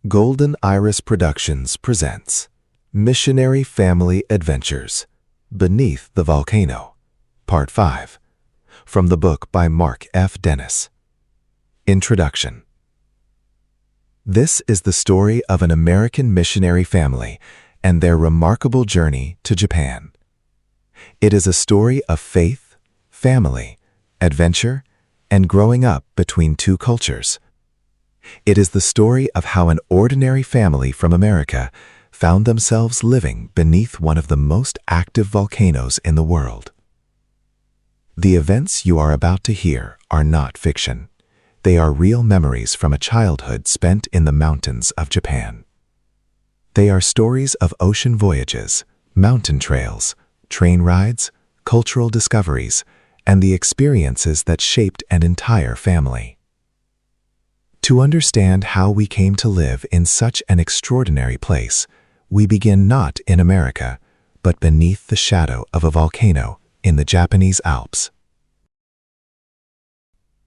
Golden Iris Productions presents Missionary Family Adventures, Beneath the Volcano, Part 5, from the book by Mark F. Dennis. Introduction. This is the story of an American missionary family and their remarkable journey to Japan. It is a story of faith, family, adventure, and growing up between two cultures. It is the story of how an ordinary family from America found themselves living beneath one of the most active volcanoes in the world. The events you are about to hear are not fiction. They are real memories from a childhood spent in the mountains of Japan. They are stories of ocean voyages, mountain trails, train rides, cultural discoveries, and the experiences that shaped an entire family. To understand how we came to live in such an extraordinary place, we begin not in America, but beneath the shadow of a volcano in the Japanese Alps.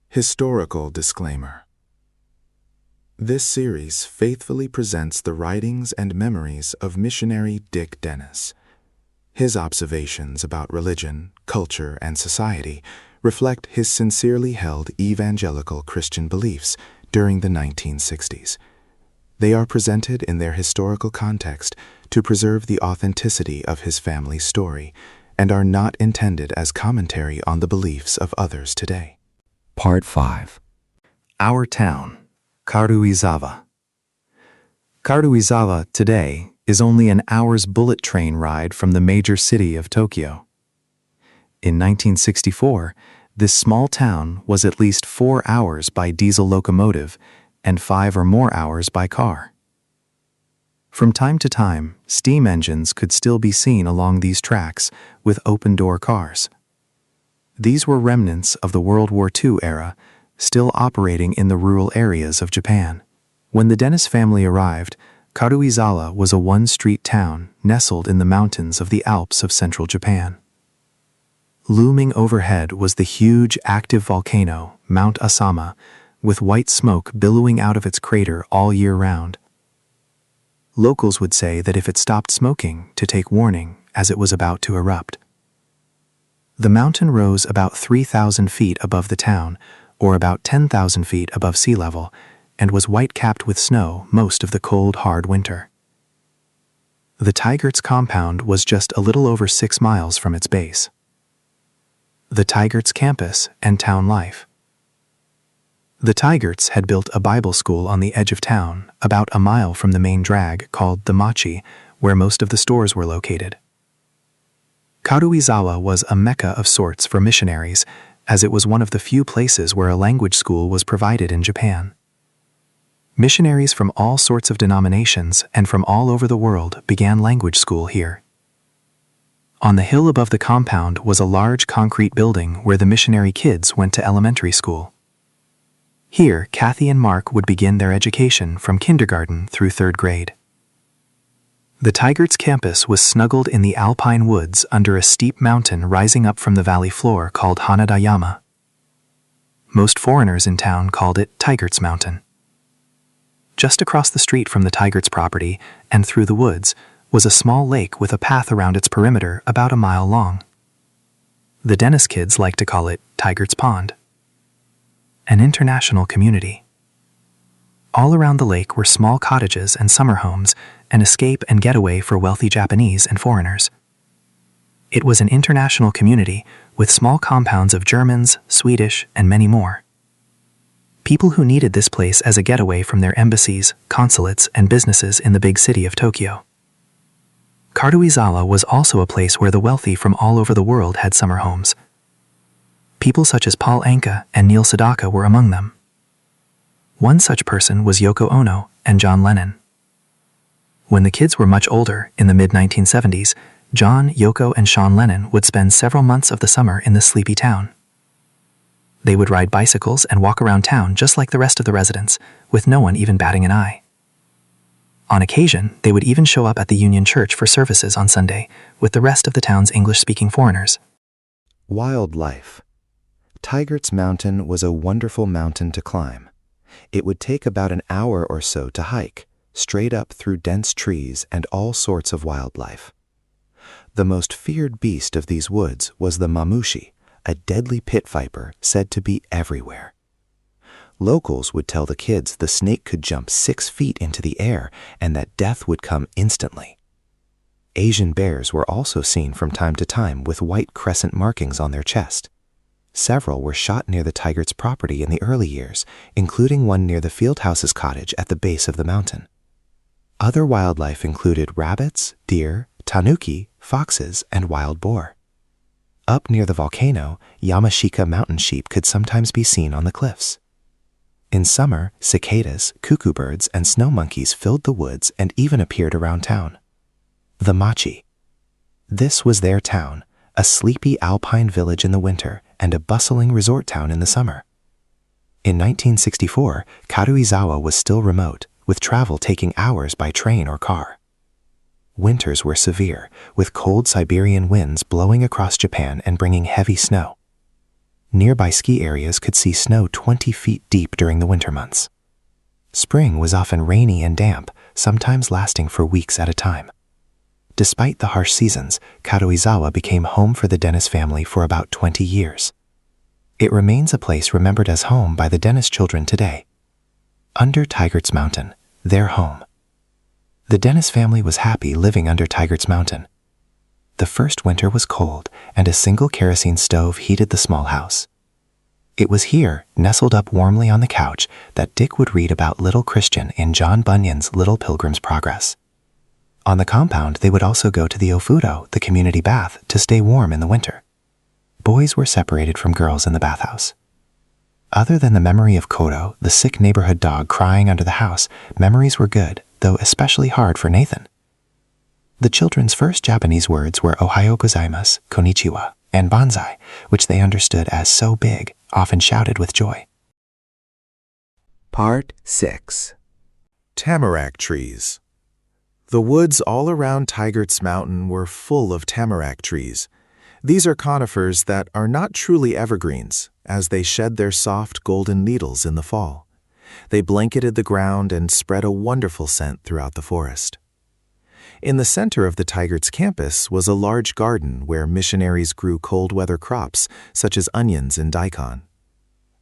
Historical disclaimer. This series faithfully presents the writings and memories of missionary Dick Dennis. His observations about religion, culture, and society reflect his sincerely held evangelical Christian beliefs during the 1960s. They are presented in their historical context to preserve the authenticity of his family's story and are not intended as commentary on the beliefs of others today. Part 5. Our Town, Karuizawa. Karuizawa today is only an hour's bullet train ride from the major city of Tokyo. In 1964, this small town was at least 4 hours by diesel locomotive and 5 or more hours by car. From time to time, steam engines could still be seen along these tracks with open-door cars. These were remnants of the World War II era, still operating in the rural areas of Japan. When the Dennis family arrived, Karuizawa was a one-street town nestled in the mountains of the Alps of central Japan. Looming overhead was the huge active volcano, Mount Asama, with white smoke billowing out of its crater all year round. Locals would say that if it stopped smoking, to take warning, as it was about to erupt. The mountain rose about 3,000 feet above the town, or about 10,000 feet above sea level, and was white-capped with snow most of the cold, hard winter. The Tygert's compound was just a little over 6 miles from its base. The Tygert's campus and town life. The Tygerts had built a Bible school on the edge of town, about a mile from the main drag called the Machi, where most of the stores were located. Karuizawa was a mecca of sorts for missionaries, as it was one of the few places where a language school was provided in Japan. Missionaries from all sorts of denominations and from all over the world began language school here. On the hill above the compound was a large concrete building where the missionary kids went to elementary school. Here, Kathy and Mark would begin their education from kindergarten through 3rd grade. The Tygert's campus was snuggled in the alpine woods under a steep mountain rising up from the valley floor called Hanadayama. Most foreigners in town called it Tygert's Mountain. Just across the street from the Tygert's property and through the woods was a small lake with a path around its perimeter about a mile long. The Dennis kids like to call it Tygert's Pond. An international community. All around the lake were small cottages and summer homes, an escape and getaway for wealthy Japanese and foreigners. It was an international community with small compounds of Germans, Swedish, and many more. People who needed this place as a getaway from their embassies, consulates, and businesses in the big city of Tokyo. Karuizawa was also a place where the wealthy from all over the world had summer homes. People such as Paul Anka and Neil Sedaka were among them. One such person was Yoko Ono and John Lennon. When the kids were much older, in the mid-1970s, John, Yoko, and Sean Lennon would spend several months of the summer in the sleepy town. They would ride bicycles and walk around town just like the rest of the residents, with no one even batting an eye. On occasion, they would even show up at the Union Church for services on Sunday, with the rest of the town's English-speaking foreigners. Wildlife. Tygert's Mountain was a wonderful mountain to climb. It would take about an hour or so to hike, straight up through dense trees and all sorts of wildlife. The most feared beast of these woods was the mamushi, a deadly pit viper said to be everywhere. Locals would tell the kids the snake could jump 6 feet into the air and that death would come instantly. Asian bears were also seen from time to time with white crescent markings on their chest. Several were shot near the Tygert's property in the early years, including one near the Fieldhouse's cottage at the base of the mountain. Other wildlife included rabbits, deer, tanuki, foxes, and wild boar. Up near the volcano, Yamashika mountain sheep could sometimes be seen on the cliffs. In summer, cicadas, cuckoo birds, and snow monkeys filled the woods and even appeared around town. The machi. This was their town, a sleepy alpine village in the winter and a bustling resort town in the summer. In 1964, Karuizawa was still remote, with travel taking hours by train or car. Winters were severe, with cold Siberian winds blowing across Japan and bringing heavy snow. Nearby ski areas could see snow 20 feet deep during the winter months. Spring was often rainy and damp, sometimes lasting for weeks at a time. Despite the harsh seasons, Karuizawa became home for the Dennis family for about 20 years. It remains a place remembered as home by the Dennis children today. Under Tygert's Mountain, their home. The Dennis family was happy living under Tygert's Mountain. The first winter was cold, and a single kerosene stove heated the small house. It was here, nestled up warmly on the couch, that Dick would read about little Christian in John Bunyan's Little Pilgrim's Progress. On the compound, they would also go to the Ofudo, the community bath, to stay warm in the winter. Boys were separated from girls in the bathhouse. Other than the memory of Kodo, the sick neighborhood dog crying under the house, memories were good, though especially hard for Nathan. The children's first Japanese words were Ohayo gozaimasu, konnichiwa, and banzai, which they understood as so big, often shouted with joy. Part 6. Tamarack trees. The woods all around Tygert's Mountain were full of tamarack trees. These are conifers that are not truly evergreens, as they shed their soft golden needles in the fall. They blanketed the ground and spread a wonderful scent throughout the forest. In the center of the Tygert's campus was a large garden where missionaries grew cold-weather crops such as onions and daikon.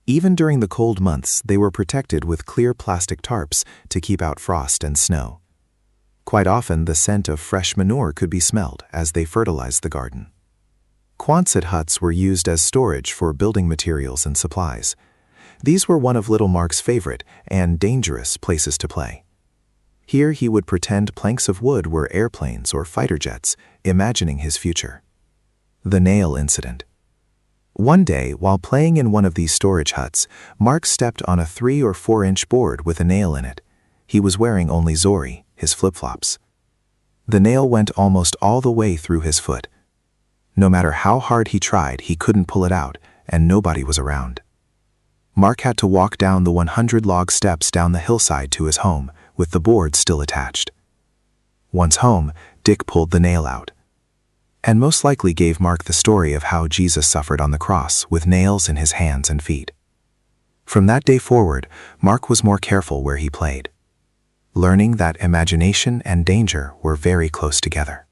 Even during the cold months, they were protected with clear plastic tarps to keep out frost and snow. Quite often, the scent of fresh manure could be smelled as they fertilized the garden. Quonset huts were used as storage for building materials and supplies. These were one of little Mark's favorite and dangerous places to play. Here he would pretend planks of wood were airplanes or fighter jets, imagining his future. The nail incident. One day, while playing in one of these storage huts, Mark stepped on a 3 or 4 inch board with a nail in it. He was wearing only Zori, his flip-flops. The nail went almost all the way through his foot. No matter how hard he tried, he couldn't pull it out, and nobody was around. Mark had to walk down the 100 log steps down the hillside to his home, with the board still attached. Once home, Dick pulled the nail out, and most likely gave Mark the story of how Jesus suffered on the cross with nails in his hands and feet. From that day forward, Mark was more careful where he played, learning that imagination and danger were very close together.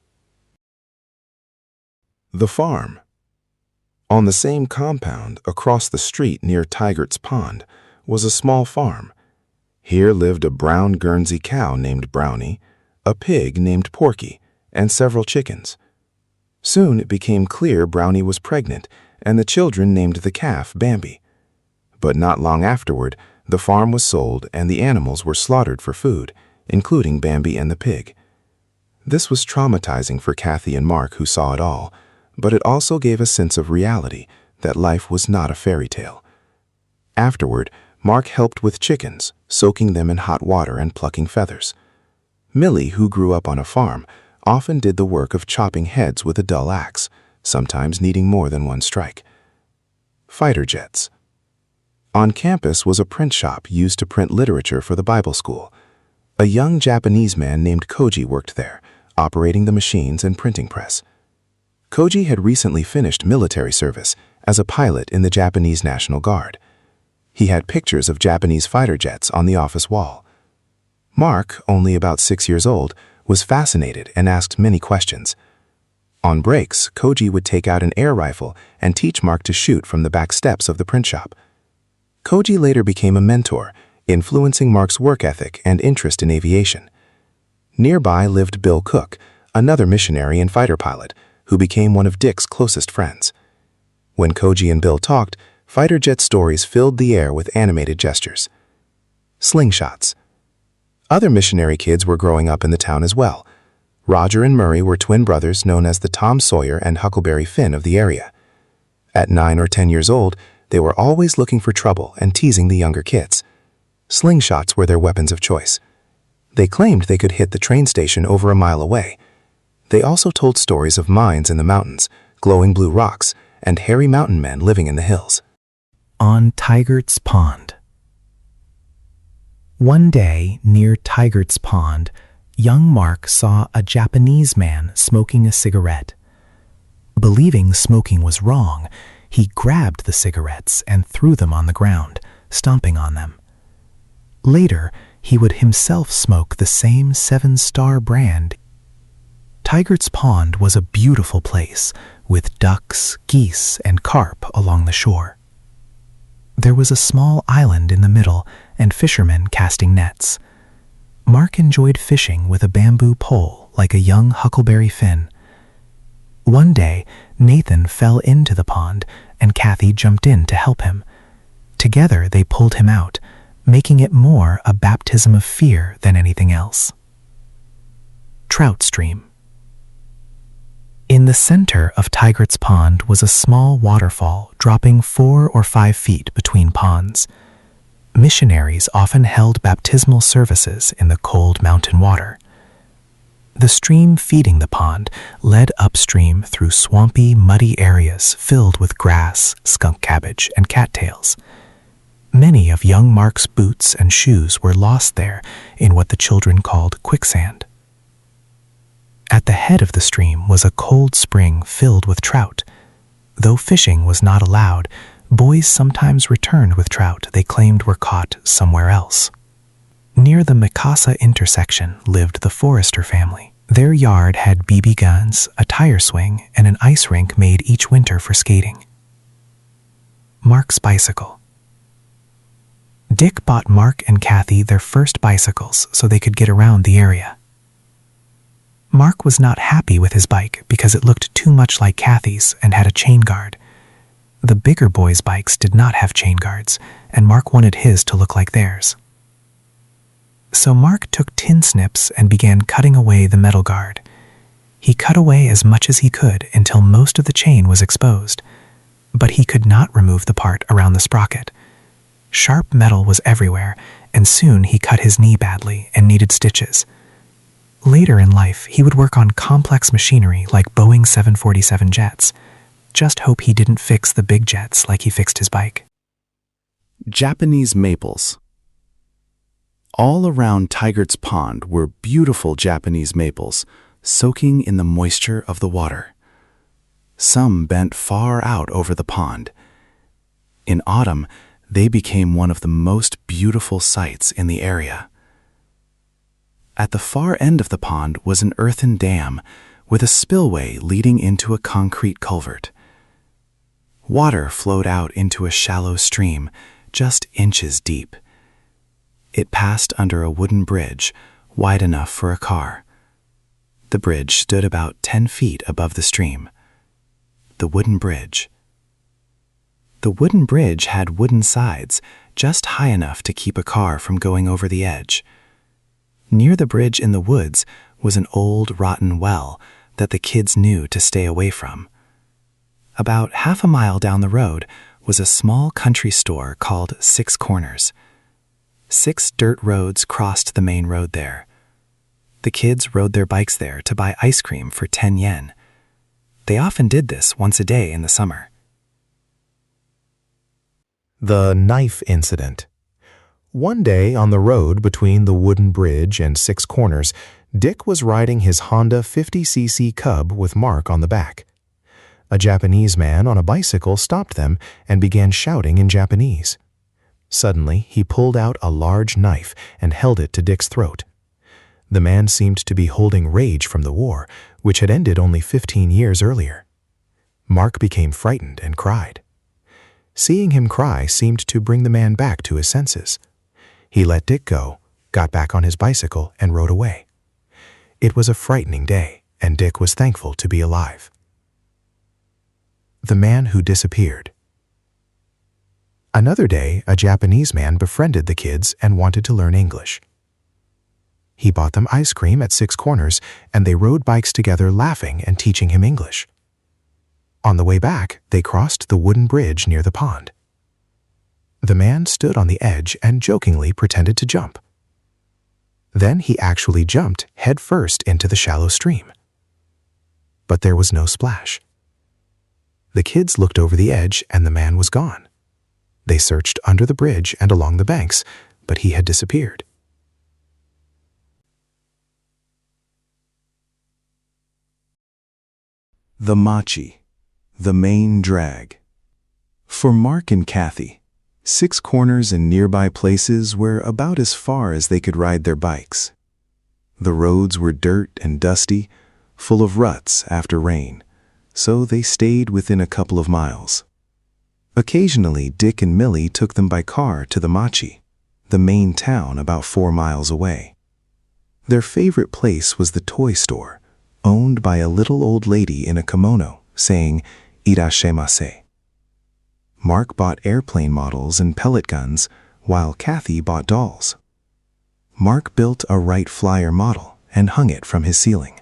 The farm. On the same compound, across the street near Tygert's Pond, was a small farm. Here lived a brown Guernsey cow named Brownie, a pig named Porky, and several chickens. Soon it became clear Brownie was pregnant, and the children named the calf Bambi. But not long afterward, the farm was sold and the animals were slaughtered for food, including Bambi and the pig. This was traumatizing for Kathy and Mark, who saw it all, but it also gave a sense of reality that life was not a fairy tale. Afterward, Mark helped with chickens, soaking them in hot water and plucking feathers. Millie, who grew up on a farm, often did the work of chopping heads with a dull axe, sometimes needing more than one strike. Fighter jets. On campus was a print shop used to print literature for the Bible school. A young Japanese man named Koji worked there, operating the machines and printing press. Koji had recently finished military service as a pilot in the Japanese National Guard. He had pictures of Japanese fighter jets on the office wall. Mark, only about 6 years old, was fascinated and asked many questions. On breaks, Koji would take out an air rifle and teach Mark to shoot from the back steps of the print shop. Koji later became a mentor, influencing Mark's work ethic and interest in aviation. Nearby lived Bill Cook, another missionary and fighter pilot, who became one of Dick's closest friends. When Koji and Bill talked, fighter jet stories filled the air with animated gestures. Slingshots. Other missionary kids were growing up in the town as well. Roger and Murray were twin brothers known as the Tom Sawyer and Huckleberry Finn of the area. At 9 or 10 years old, they were always looking for trouble and teasing the younger kids. Slingshots were their weapons of choice. They claimed they could hit the train station over a mile away. They also told stories of mines in the mountains, glowing blue rocks, and hairy mountain men living in the hills. On Tygert's Pond. One day, near Tygert's Pond, young Mark saw a Japanese man smoking a cigarette. Believing smoking was wrong, he grabbed the cigarettes and threw them on the ground, stomping on them. Later, he would himself smoke the same 7-star brand. Tygert's Pond was a beautiful place, with ducks, geese, and carp along the shore. There was a small island in the middle and fishermen casting nets. Mark enjoyed fishing with a bamboo pole like a young Huckleberry Finn. One day, Nathan fell into the pond and Kathy jumped in to help him. Together they pulled him out, making it more a baptism of fear than anything else. Trout stream. In the center of Tygert's Pond was a small waterfall dropping 4 or 5 feet between ponds. Missionaries often held baptismal services in the cold mountain water. The stream feeding the pond led upstream through swampy, muddy areas filled with grass, skunk cabbage, and cattails. Many of young Mark's boots and shoes were lost there in what the children called quicksand. At the head of the stream was a cold spring filled with trout. Though fishing was not allowed, boys sometimes returned with trout they claimed were caught somewhere else. Near the Mikasa intersection lived the Forrester family. Their yard had BB guns, a tire swing, and an ice rink made each winter for skating. Mark's bicycle. Dick bought Mark and Kathy their first bicycles so they could get around the area. Mark was not happy with his bike because it looked too much like Kathy's and had a chain guard. The bigger boys' bikes did not have chain guards, and Mark wanted his to look like theirs. So Mark took tin snips and began cutting away the metal guard. He cut away as much as he could until most of the chain was exposed, but he could not remove the part around the sprocket. Sharp metal was everywhere, and soon he cut his knee badly and needed stitches. Later in life, he would work on complex machinery like Boeing 747 jets. Just hope he didn't fix the big jets like he fixed his bike. Japanese maples. All around Tygert's Pond were beautiful Japanese maples, soaking in the moisture of the water. Some bent far out over the pond. In autumn, they became one of the most beautiful sights in the area. At the far end of the pond was an earthen dam with a spillway leading into a concrete culvert. Water flowed out into a shallow stream, just inches deep. It passed under a wooden bridge, wide enough for a car. The bridge stood about 10 feet above the stream. The wooden bridge. The wooden bridge had wooden sides, just high enough to keep a car from going over the edge. Near the bridge in the woods was an old, rotten well that the kids knew to stay away from. About half a mile down the road was a small country store called 6 Corners. 6 dirt roads crossed the main road there. The kids rode their bikes there to buy ice cream for 10 yen. They often did this once a day in the summer. The knife incident. One day on the road between the wooden bridge and 6 Corners, Dick was riding his Honda 50cc Cub with Mark on the back. A Japanese man on a bicycle stopped them and began shouting in Japanese. Suddenly, he pulled out a large knife and held it to Dick's throat. The man seemed to be holding rage from the war, which had ended only 15 years earlier. Mark became frightened and cried. Seeing him cry seemed to bring the man back to his senses. He let Dick go, got back on his bicycle, and rode away. It was a frightening day, and Dick was thankful to be alive. The man who disappeared. Another day, a Japanese man befriended the kids and wanted to learn English. He bought them ice cream at 6 Corners, and they rode bikes together laughing and teaching him English. On the way back, they crossed the wooden bridge near the pond. The man stood on the edge and jokingly pretended to jump. Then he actually jumped head first into the shallow stream. But there was no splash. The kids looked over the edge and the man was gone. They searched under the bridge and along the banks, but he had disappeared. The machi, the main drag. For Mark and Kathy, 6 Corners and nearby places were about as far as they could ride their bikes. The roads were dirt and dusty, full of ruts after rain, so they stayed within a couple of miles. Occasionally, Dick and Millie took them by car to the machi, the main town about 4 miles away. Their favorite place was the toy store, owned by a little old lady in a kimono, saying, "Irashimase." Mark bought airplane models and pellet guns, while Kathy bought dolls. Mark built a Wright Flyer model and hung it from his ceiling.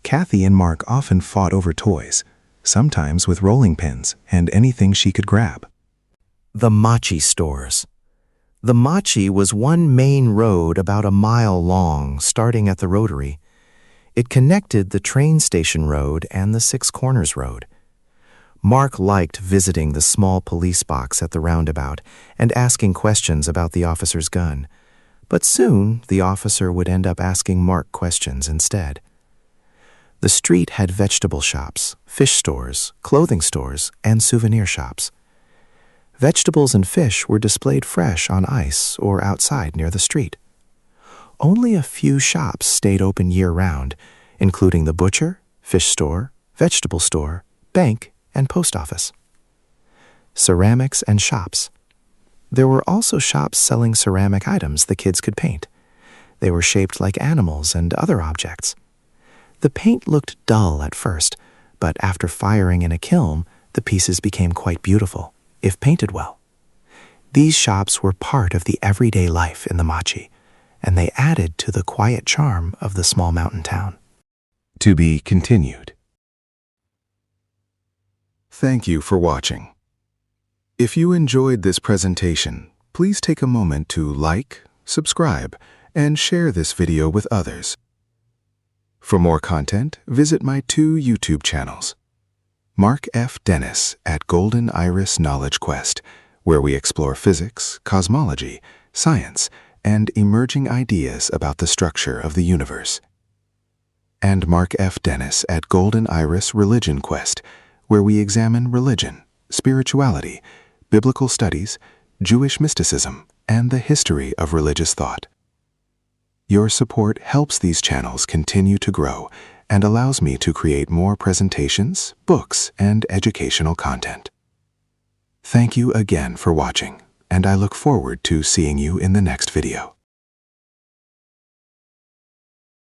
Kathy and Mark often fought over toys, sometimes with rolling pins and anything she could grab. The machi stores. The machi was one main road about a mile long, starting at the Rotary. It connected the train station road and the 6 Corners road. Mark liked visiting the small police box at the roundabout and asking questions about the officer's gun, but soon the officer would end up asking Mark questions instead. The street had vegetable shops, fish stores, clothing stores, and souvenir shops. Vegetables and fish were displayed fresh on ice or outside near the street. Only a few shops stayed open year-round, including the butcher, fish store, vegetable store, bank, and post office. Ceramics and shops. There were also shops selling ceramic items the kids could paint. They were shaped like animals and other objects. The paint looked dull at first, but after firing in a kiln, the pieces became quite beautiful, if painted well. These shops were part of the everyday life in the machi, and they added to the quiet charm of the small mountain town. To be continued. Thank you for watching. If you enjoyed this presentation, please take a moment to like, subscribe, and share this video with others. For more content, visit my 2 YouTube channels. Mark F. Dennis at Golden Iris Knowledge Quest, where we explore physics, cosmology, science, and emerging ideas about the structure of the universe. And Mark F. Dennis at Golden Iris Religion Quest, where we examine religion, spirituality, biblical studies, Jewish mysticism, and the history of religious thought. Your support helps these channels continue to grow and allows me to create more presentations, books, and educational content. Thank you again for watching, and I look forward to seeing you in the next video.